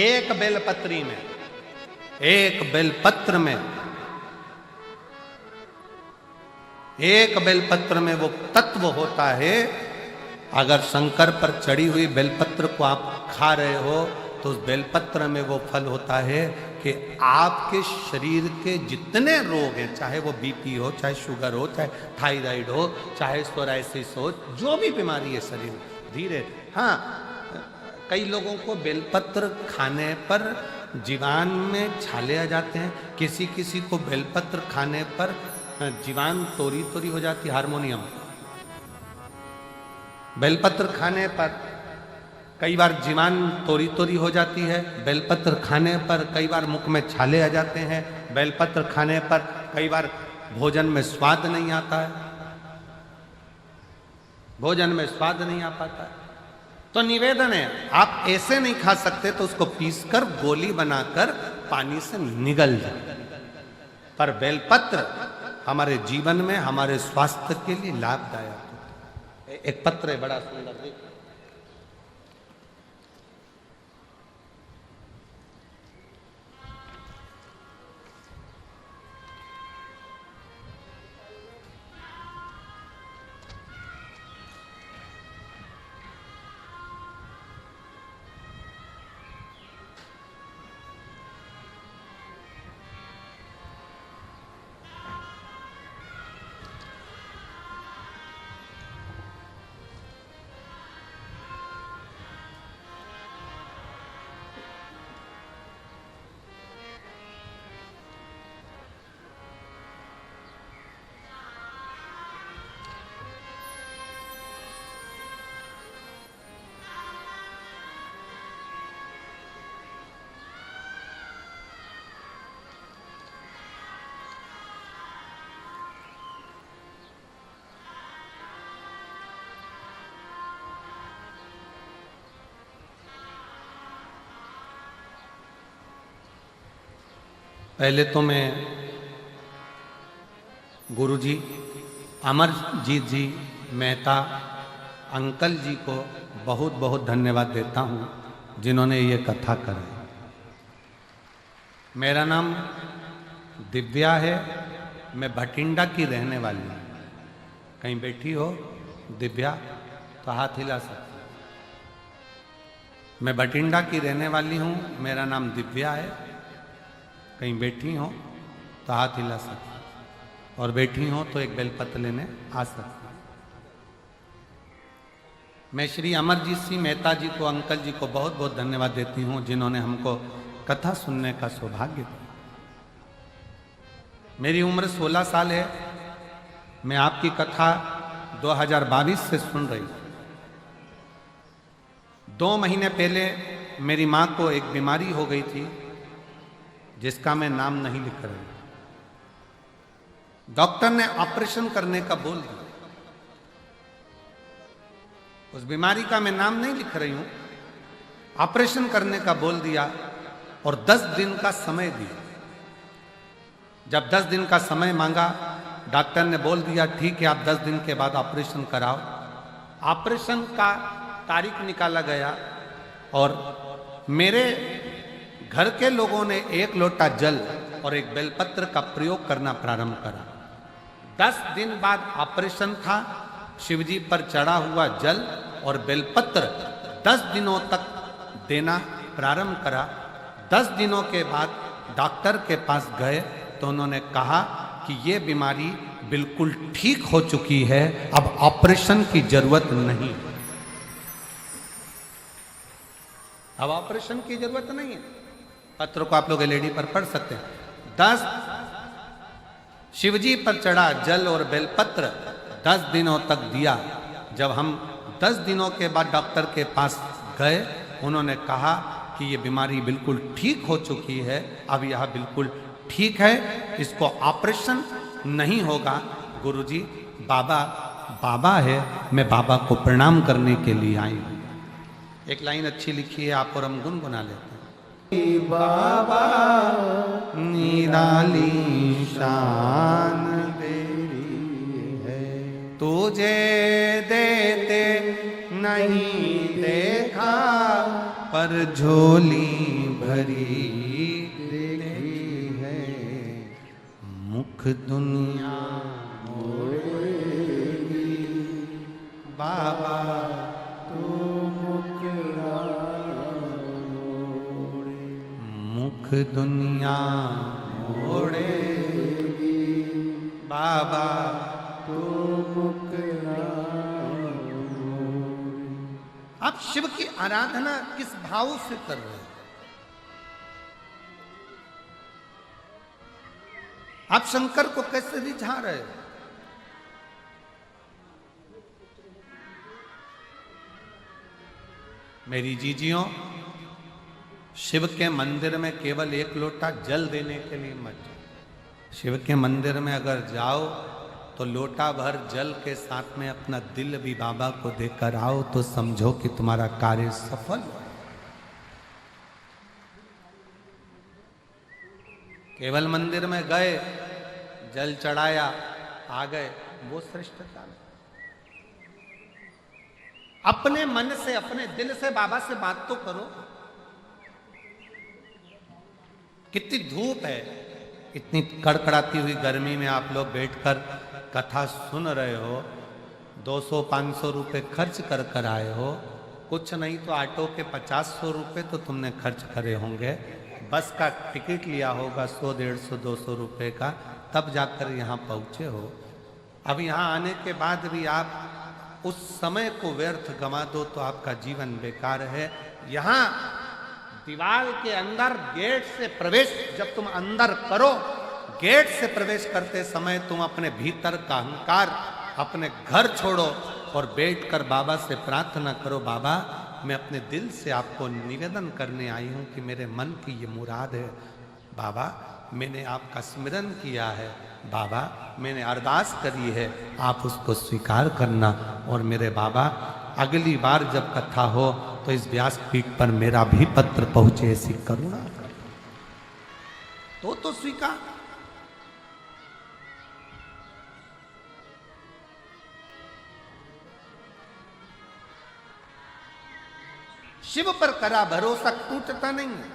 एक बेलपत्री में, एक बेलपत्र में, एक बेलपत्र में वो तत्व होता है। अगर शंकर पर चढ़ी हुई बेलपत्र को आप खा रहे हो तो उस बेलपत्र में वो फल होता है कि आपके शरीर के जितने रोग हैं, चाहे वो बीपी हो, चाहे शुगर हो, चाहे थायराइड हो, चाहे सोराइसिस हो, जो भी बीमारी है शरीर धीरे। हाँ, कई लोगों को बेलपत्र खाने पर जीवान में छाले आ जाते हैं, किसी किसी को बेलपत्र खाने पर जीवान तोरी तोरी हो जाती है, हारमोनियम। बेलपत्र खाने पर कई बार जीवान तोरी तोरी हो जाती है, बेलपत्र खाने पर कई बार मुख में छाले आ जाते हैं, बेलपत्र खाने पर कई बार भोजन में स्वाद नहीं आता है, भोजन में स्वाद नहीं आ पाता है। तो निवेदन है, आप ऐसे नहीं खा सकते तो उसको पीसकर गोली बनाकर पानी से निगल जाए। पर बेलपत्र हमारे जीवन में, हमारे स्वास्थ्य के लिए लाभदायक होता है। एक पत्र है बड़ा सुंदर, देखो। पहले तो मैं गुरुजी अमरजीत जी मेहता अंकल जी को बहुत बहुत धन्यवाद देता हूँ, जिन्होंने ये कथा कराई। मेरा नाम दिव्या है, मैं भटिंडा की रहने वाली हूँ। कहीं बैठी हो दिव्या तो हाथ हिला सकते। मैं भटिंडा की रहने वाली हूँ, मेरा नाम दिव्या है। कहीं बैठी हो तो हाथ हिला सकते, और बैठी हो तो एक बेलपत्र लेने आ सकते। मैं श्री अमरजीत सिंह मेहता जी को, अंकल जी को बहुत बहुत धन्यवाद देती हूँ, जिन्होंने हमको कथा सुनने का सौभाग्य दिया। मेरी उम्र 16 साल है। मैं आपकी कथा 2022 से सुन रही हूँ। 2 महीने पहले मेरी माँ को एक बीमारी हो गई थी, जिसका मैं नाम नहीं लिख रही। डॉक्टर ने ऑपरेशन करने का बोल दिया। उस बीमारी का मैं नाम नहीं लिख रही हूं, ऑपरेशन करने का बोल दिया। और 10 दिन का समय दिया। जब 10 दिन का समय मांगा, डॉक्टर ने बोल दिया ठीक है, आप 10 दिन के बाद ऑपरेशन कराओ। ऑपरेशन का तारीख निकाला गया और मेरे घर के लोगों ने 1 लोटा जल और 1 बेलपत्र का प्रयोग करना प्रारंभ करा। 10 दिन बाद ऑपरेशन था। शिवजी पर चढ़ा हुआ जल और बेलपत्र 10 दिनों तक देना प्रारंभ करा। 10 दिनों के बाद डॉक्टर के पास गए तो उन्होंने कहा कि ये बीमारी बिल्कुल ठीक हो चुकी है, अब ऑपरेशन की जरूरत नहीं। अब ऑपरेशन की जरूरत नहीं है। पत्र को आप लोग एलईडी पर पढ़ सकते हैं। 10 शिवजी पर चढ़ा जल और बेलपत्र 10 दिनों तक दिया। जब हम 10 दिनों के बाद डॉक्टर के पास गए, उन्होंने कहा कि ये बीमारी बिल्कुल ठीक हो चुकी है, अब यह बिल्कुल ठीक है, इसको ऑपरेशन नहीं होगा। गुरुजी, बाबा है, मैं बाबा को प्रणाम करने के लिए आई हूँ। एक लाइन अच्छी लिखी है, आप और हम गुनगुना लेते हैं। बाबा निराली शान तेरी है, तुझे देते नहीं देखा, पर झोली भरी देखी है, मुख दुनिया मोड़ेगी बाबा तू मुकरा मोड़े, मुख दुनिया मोड़ेगी बाबा तू मुकरा मोड़े। आप शिव की आराधना किस भाव से कर रहे हैं? आप शंकर को कैसे रिझा रहे हैं? मेरी जीजियों, शिव के मंदिर में केवल 1 लोटा जल देने के लिए मत जाओ। शिव के मंदिर में अगर जाओ तो लोटा भर जल के साथ में अपना दिल भी बाबा को देकर आओ, तो समझो कि तुम्हारा कार्य सफल हो। केवल मंदिर में गए, जल चढ़ाया, आ गए, वो श्रेष्ठता नहीं। अपने मन से, अपने दिल से बाबा से बात तो करो। कितनी धूप है, इतनी कड़कड़ाती हुई गर्मी में आप लोग बैठकर कथा सुन रहे हो, 200-500 रुपए खर्च कर कर आए हो। कुछ नहीं तो ऑटो के 50-100 रुपए तो तुमने खर्च करे होंगे, बस का टिकट लिया होगा 100, 150, 200 रुपए का, तब जाकर यहाँ पहुँचे हो। अब यहाँ आने के बाद भी आप उस समय को व्यर्थ गंवा दो तो आपका जीवन बेकार है। यहाँ दीवार के अंदर गेट से प्रवेश जब तुम अंदर करो, गेट से प्रवेश करते समय तुम अपने भीतर का अहंकार, अपने घर छोड़ो और बैठकर बाबा से प्रार्थना करो, बाबा मैं अपने दिल से आपको निवेदन करने आई हूँ कि मेरे मन की ये मुराद है। बाबा मैंने आपका स्मरण किया है, बाबा मैंने अरदास करी है, आप उसको स्वीकार करना। और मेरे बाबा अगली बार जब कथा हो तो इस व्यासपीठ पर मेरा भी पत्र पहुंचे, ऐसी करुणा तो स्वीकार। शिव पर करा भरोसा टूटता नहीं है।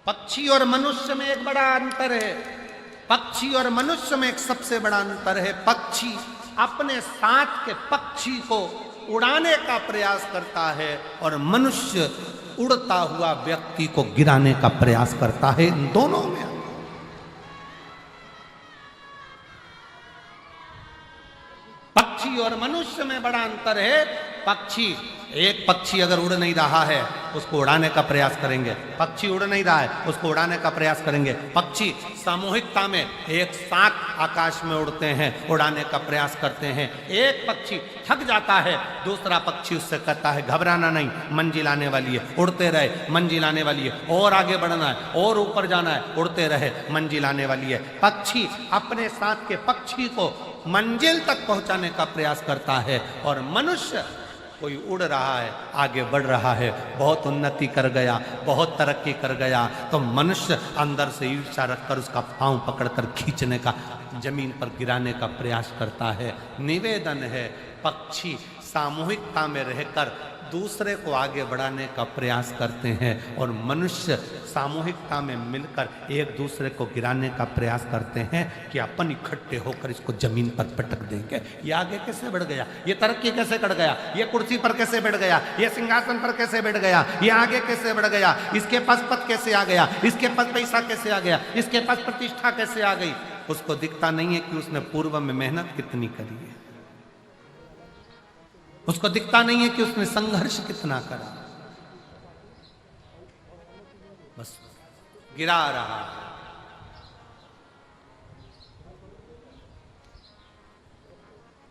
पक्षी और मनुष्य में एक बड़ा अंतर है। पक्षी और मनुष्य में एक सबसे बड़ा अंतर है। पक्षी अपने साथ के पक्षी को उड़ाने का प्रयास करता है और मनुष्य उड़ता हुआ व्यक्ति को गिराने का प्रयास करता है। इन दोनों में पक्षी और मनुष्य में बड़ा अंतर है। पक्षी, एक पक्षी अगर उड़ नहीं रहा है उसको उड़ाने का प्रयास करेंगे, पक्षी उड़ नहीं रहा है उसको उड़ाने का प्रयास करेंगे। पक्षी सामूहिकता में एक साथ आकाश में उड़ते हैं, उड़ाने का प्रयास करते हैं। एक पक्षी थक जाता है, दूसरा पक्षी उससे कहता है घबराना नहीं, मंजिल आने वाली है, उड़ते रहे, मंजिल आने वाली है, और आगे बढ़ना है, और ऊपर जाना है, उड़ते रहे, मंजिल आने वाली है। पक्षी अपने साथ के पक्षी को मंजिल तक पहुंचाने का प्रयास करता है और मनुष्य कोई उड़ रहा है, आगे बढ़ रहा है, बहुत उन्नति कर गया, बहुत तरक्की कर गया, तो मनुष्य अंदर से ईर्ष्या रखकर उसका पांव पकड़कर खींचने का, जमीन पर गिराने का प्रयास करता है। निवेदन है, पक्षी सामूहिकता में रहकर दूसरे को आगे बढ़ाने का प्रयास करते हैं और मनुष्य सामूहिकता में मिलकर एक दूसरे को गिराने का प्रयास करते हैं कि अपन इकट्ठे होकर इसको जमीन पर पटक देंगे। ये आगे कैसे बढ़ गया, ये तरक्की कैसे कर गया, ये कुर्सी पर कैसे बैठ गया, ये सिंहासन पर कैसे बैठ गया, ये आगे कैसे बढ़ गया, इसके पास पद कैसे आ गया, इसके पास पैसा कैसे आ गया, इसके पास प्रतिष्ठा कैसे आ गई। उसको दिखता नहीं है कि उसने पूर्व में मेहनत कितनी करी है, उसको दिखता नहीं है कि उसने संघर्ष कितना करा, बस गिरा रहा है।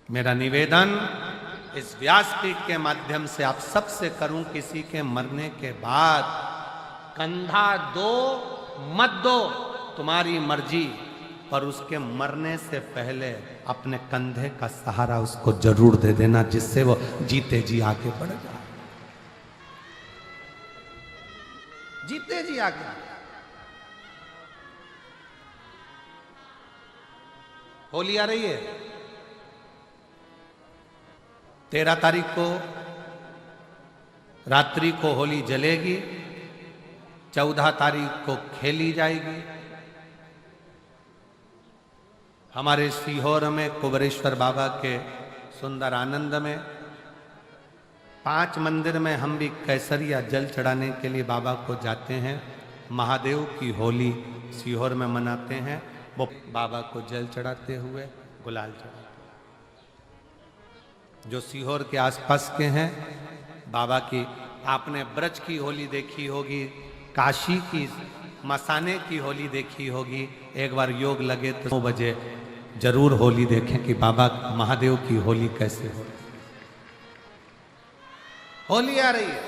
मेरा निवेदन इस व्यासपीठ के माध्यम से आप सबसे करूं, किसी के मरने के बाद कंधा दो मत दो, तुम्हारी मर्जी, पर उसके मरने से पहले अपने कंधे का सहारा उसको जरूर दे देना, जिससे वो जीते जी आगे बढ़ जाए, जीते जी आगे। होली आ रही है, 13 तारीख को रात्रि को होली जलेगी, 14 तारीख को खेली जाएगी। हमारे सीहोर में कुबरेश्वर बाबा के सुंदर आनंद में 5 मंदिर में हम भी कैसरिया जल चढ़ाने के लिए बाबा को जाते हैं। महादेव की होली सीहोर में मनाते हैं, वो बाबा को जल चढ़ाते हुए गुलाल चढ़ाते। जो सीहोर के आसपास के हैं, बाबा की आपने ब्रज की होली देखी होगी, काशी की मसाने की होली देखी होगी। एक बार योग लगे तो 9 बजे जरूर होली देखें कि बाबा महादेव की होली कैसे हो। होली आ रही है,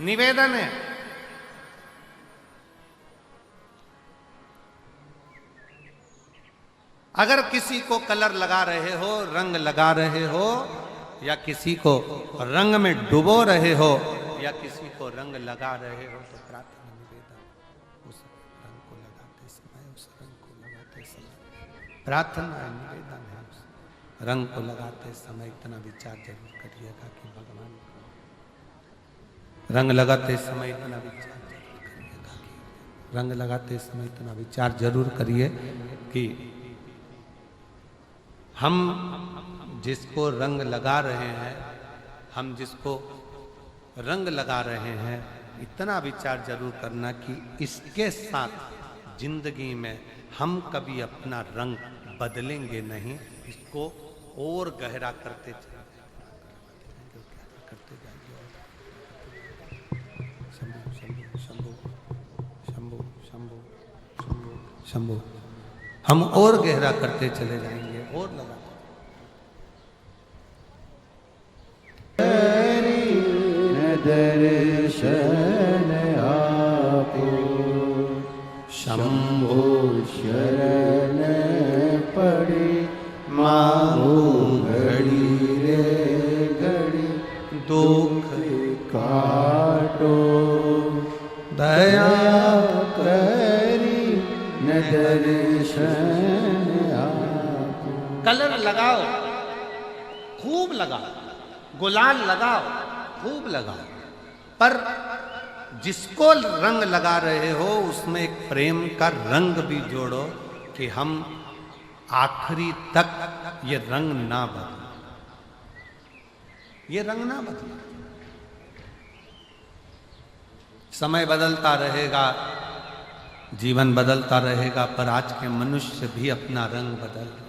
निवेदन है, अगर किसी को कलर लगा रहे हो, रंग लगा रहे हो, या किसी को रंग में डुबो रहे हो, या किसी को रंग लगा रहे हो, तो प्रार्थना निवेदन, उस रंग को लगाते समय, उस रंग को लगाते समय प्रार्थना निवेदन है, उस रंग को लगाते समय इतना विचार जरूर करिएगा कि भगवान को रंग लगाते समय इतना विचार जरूर करिएगा कि रंग लगाते समय इतना विचार जरूर करिए कि हम जिसको रंग लगा रहे हैं, हम जिसको रंग लगा रहे हैं, इतना विचार जरूर करना कि इसके साथ जिंदगी में हम कभी अपना रंग बदलेंगे नहीं, इसको और गहरा करते शंभु शंभु शंभु शंभु शंभु शंभु शंभु, हम और गहरा करते चले जाएंगे, और लगा दर्शन आपो शंभो शरण पड़े, मांगो घड़ी रे घड़ी, दुख काटो दया करी न दर्शन आपो। कलर लगाओ, खूब लगाओ, गुलाल लगाओ, खूब लगाओ, पर जिसको रंग लगा रहे हो उसमें एक प्रेम का रंग भी जोड़ो कि हम आखिरी तक ये रंग ना बदले, ये रंग ना बदले। समय बदलता रहेगा, जीवन बदलता रहेगा, पर आज के मनुष्य भी अपना रंग बदल रहे।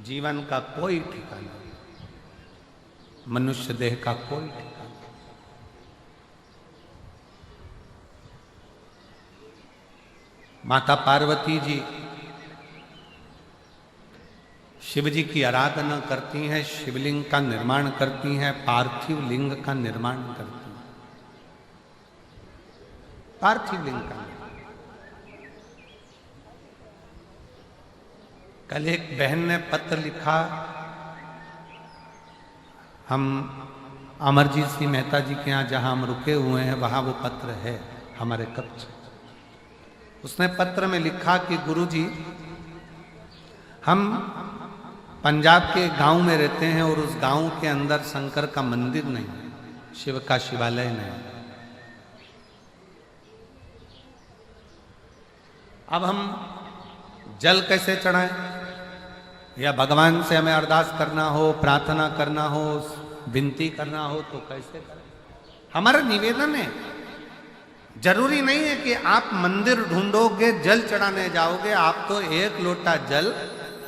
जीवन का कोई ठिकाना नहीं, मनुष्य देह का कोई ठिकाना नहीं। माता पार्वती जी शिव जी की आराधना करती हैं, शिवलिंग का निर्माण करती हैं, पार्थिव लिंग का निर्माण करती हैं, पार्थिव लिंग का। कल एक बहन ने पत्र लिखा, हम अमरजीत सिंह मेहता जी के यहाँ जहाँ हम रुके हुए हैं वहाँ वो पत्र है हमारे कक्ष। उसने पत्र में लिखा कि गुरुजी, हम पंजाब के गांव में रहते हैं और उस गांव के अंदर शंकर का मंदिर नहीं, शिव का शिवालय नहीं। अब हम जल कैसे चढ़ाएं, या भगवान से हमें अरदास करना हो, प्रार्थना करना हो, विनती करना हो तो कैसे करें? हमारा निवेदन है, जरूरी नहीं है कि आप मंदिर ढूंढोगे, जल चढ़ाने जाओगे। आप तो एक लोटा जल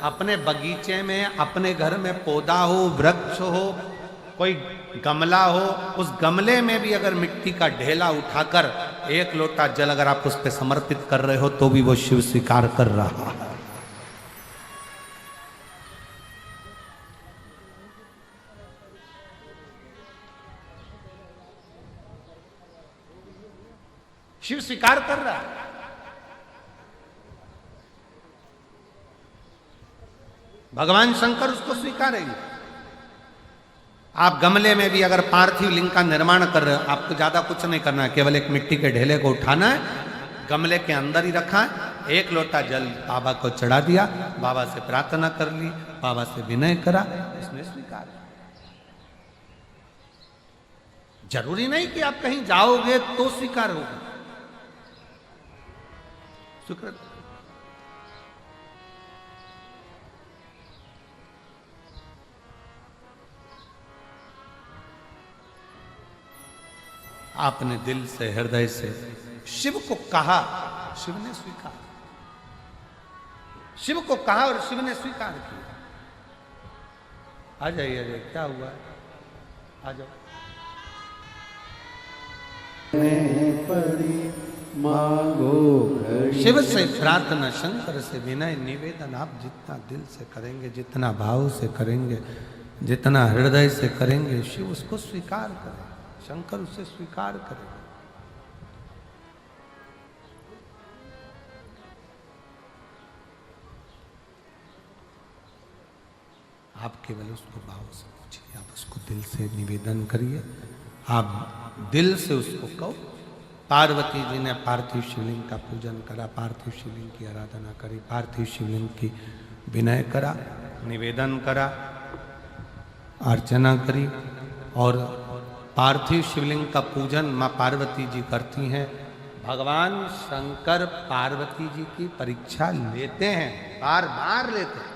अपने बगीचे में, अपने घर में पौधा हो, वृक्ष हो, कोई गमला हो, उस गमले में भी अगर मिट्टी का ढेला उठाकर एक लोटा जल अगर आप उस पर समर्पित कर रहे हो तो भी वो शिव स्वीकार कर रहा है। शिव स्वीकार कर रहा है। भगवान शंकर उसको स्वीकारेंगे। आप गमले में भी अगर पार्थिव लिंग का निर्माण कर रहे हो, आपको ज्यादा कुछ नहीं करना है, केवल एक मिट्टी के ढेले को उठाना है, गमले के अंदर ही रखा है, एक लोटा जल बाबा को चढ़ा दिया, बाबा से प्रार्थना कर ली, बाबा से विनय करा, उसने स्वीकार। जरूरी नहीं कि आप कहीं जाओगे तो स्वीकार होगा। शुक्र। आपने दिल से, हृदय से शिव को कहा, शिव ने स्वीकार। शिव को कहा और शिव ने स्वीकार किया। आ जाइए, आ जाइए, क्या हुआ है? आ जाओ। पड़ी मांगो घड़ी। शिव से प्रार्थना, शंकर से विनय निवेदन आप जितना दिल से करेंगे, जितना भाव से करेंगे, जितना हृदय से करेंगे, शिव उसको स्वीकार करें, शंकर उसे स्वीकार करें। आप केवल उसको भाव से पूछिए, आप उसको दिल से निवेदन करिए, आप दिल से उसको कहो। पार्वती जी ने पार्थिव शिवलिंग का पूजन करा, पार्थिव शिवलिंग की आराधना करी, पार्थिव शिवलिंग की विनय करा, निवेदन करा, अर्चना करी, और पार्थिव शिवलिंग का पूजन माँ पार्वती जी करती हैं। भगवान शंकर पार्वती जी की परीक्षा लेते हैं, बार बार लेते हैं।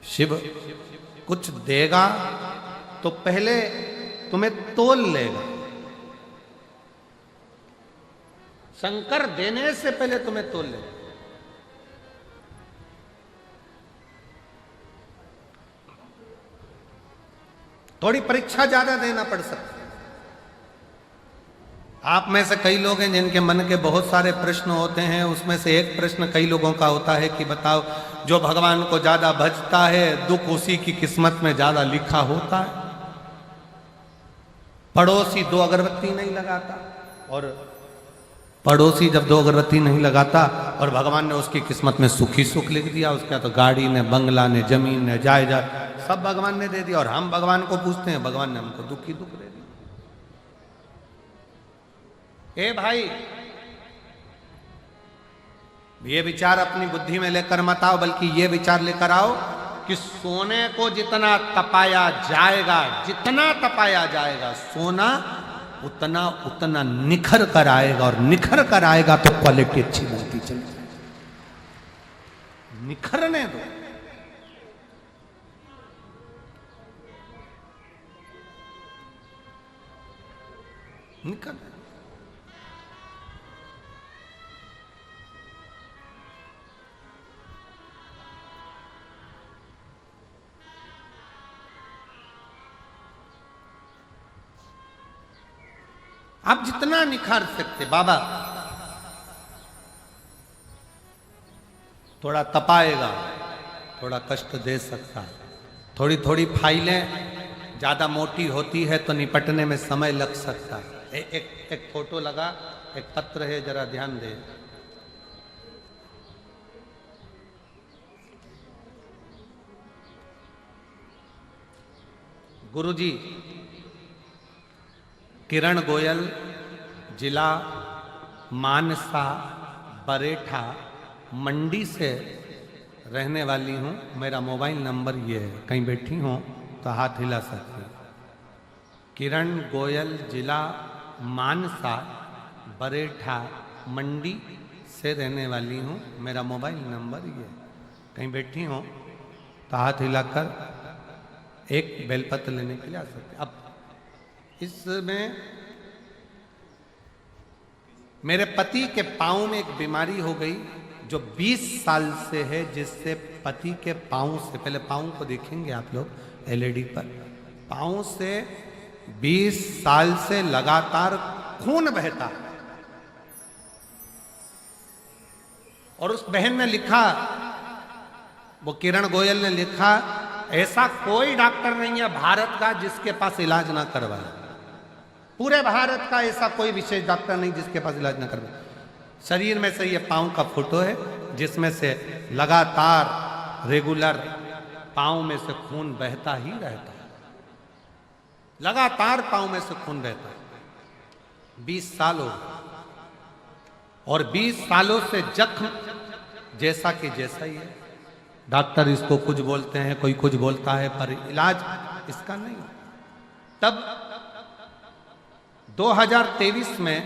शिव कुछ देगा तो पहले तुम्हें तोल लेगा। शंकर देने से पहले तुम्हें तोल लेगा। थोड़ी परीक्षा ज्यादा देना पड़ सकता है। आप में से कई लोग हैं जिनके मन के बहुत सारे प्रश्न होते हैं, उसमें से एक प्रश्न कई लोगों का होता है कि बताओ, जो भगवान को ज्यादा भजता है दुख उसी की किस्मत में ज्यादा लिखा होता है। पड़ोसी 2 अगरबत्ती नहीं लगाता, और पड़ोसी जब 2 अगरबत्ती नहीं लगाता और भगवान ने उसकी किस्मत में सुखी सुख लिख दिया, उसका तो गाड़ी ने, बंगला ने, जमीन ने, जायदाद सब भगवान ने दे दिया, और हम भगवान को पूछते हैं, भगवान ने हमको दुख ही दुख दे दिया। ए भाई, ये विचार अपनी बुद्धि में लेकर मत आओ, बल्कि ये विचार लेकर आओ कि सोने को जितना तपाया जाएगा, जितना तपाया जाएगा, सोना उतना उतना निखर कर आएगा, और निखर कर आएगा तो क्वालिटी अच्छी बनती चली जाएगी। निखरने दो। निखर आप जितना निखार सकते। बाबा थोड़ा तपाएगा, थोड़ा कष्ट दे सकता है, थोड़ी थोड़ी फाइलें ज्यादा मोटी होती है तो निपटने में समय लग सकता है। एक फोटो लगा, एक पत्र है, जरा ध्यान दें। गुरुजी, किरण गोयल, जिला मानसा बरेठा मंडी से रहने वाली हूँ। मेरा मोबाइल नंबर ये है, कहीं बैठी हूँ तो हाथ हिला सकती हूँ। किरण गोयल, जिला मानसा बरेठा मंडी से रहने वाली हूँ। मेरा मोबाइल नंबर ये है, कहीं बैठी हूँ तो हाथ हिलाकर एक बेलपत्र लेने के लिए आ सकते। अब इसमें मेरे पति के पाँव में एक बीमारी हो गई जो 20 साल से है, जिससे पति के पाँव से, पहले पाँव को देखेंगे आप लोग एलईडी पर, पाँव से 20 साल से लगातार खून बहता है। और उस बहन ने लिखा, वो किरण गोयल ने लिखा, ऐसा कोई डॉक्टर नहीं है भारत का जिसके पास इलाज ना करवाए। पूरे भारत का ऐसा कोई विशेष डॉक्टर नहीं जिसके पास इलाज ना करवाए। शरीर में से ये पाँव का फोटो है, जिसमें से लगातार रेगुलर पाँव में से खून बहता ही रहता है। लगातार पाँव में से खून बहता है। 20 साल हो गए और 20 सालों से जख्म जैसा कि जैसा ही है। डॉक्टर इसको कुछ बोलते हैं, कोई कुछ बोलता है, पर इलाज इसका नहीं। तब 2023 में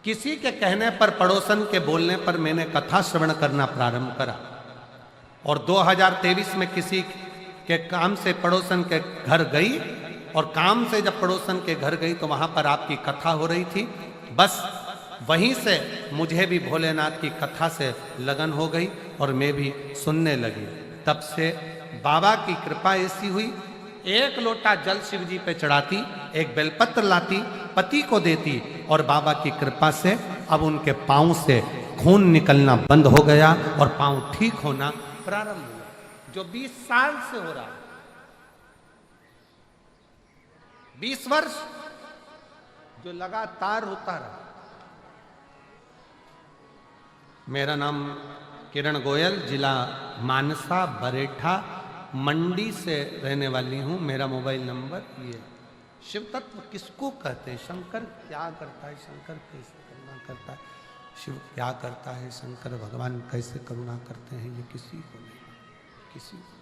किसी के कहने पर, पड़ोसन के बोलने पर मैंने कथा श्रवण करना प्रारंभ करा। और 2023 में किसी के काम से पड़ोसन के घर गई, और काम से जब पड़ोसन के घर गई तो वहां पर आपकी कथा हो रही थी। बस वहीं से मुझे भी भोलेनाथ की कथा से लगन हो गई और मैं भी सुनने लगी। तब से बाबा की कृपा ऐसी हुई, एक लोटा जल शिव जी पे चढ़ाती, एक बेलपत्र लाती, पति को देती, और बाबा की कृपा से अब उनके पाँव से खून निकलना बंद हो गया और पाँव ठीक होना प्रारंभ हुआ। जो 20 साल से हो रहा है, 20 वर्ष जो लगातार होता रहा। मेरा नाम किरण गोयल, जिला मानसा बरेठा मंडी से रहने वाली हूँ। मेरा मोबाइल नंबर ये। शिव तत्व किसको कहते हैं? शंकर क्या करता है, शंकर कैसे करुणा करता है, शिव क्या करता है, शंकर भगवान कैसे करुणा करते हैं, ये किसी को नहीं, किसी को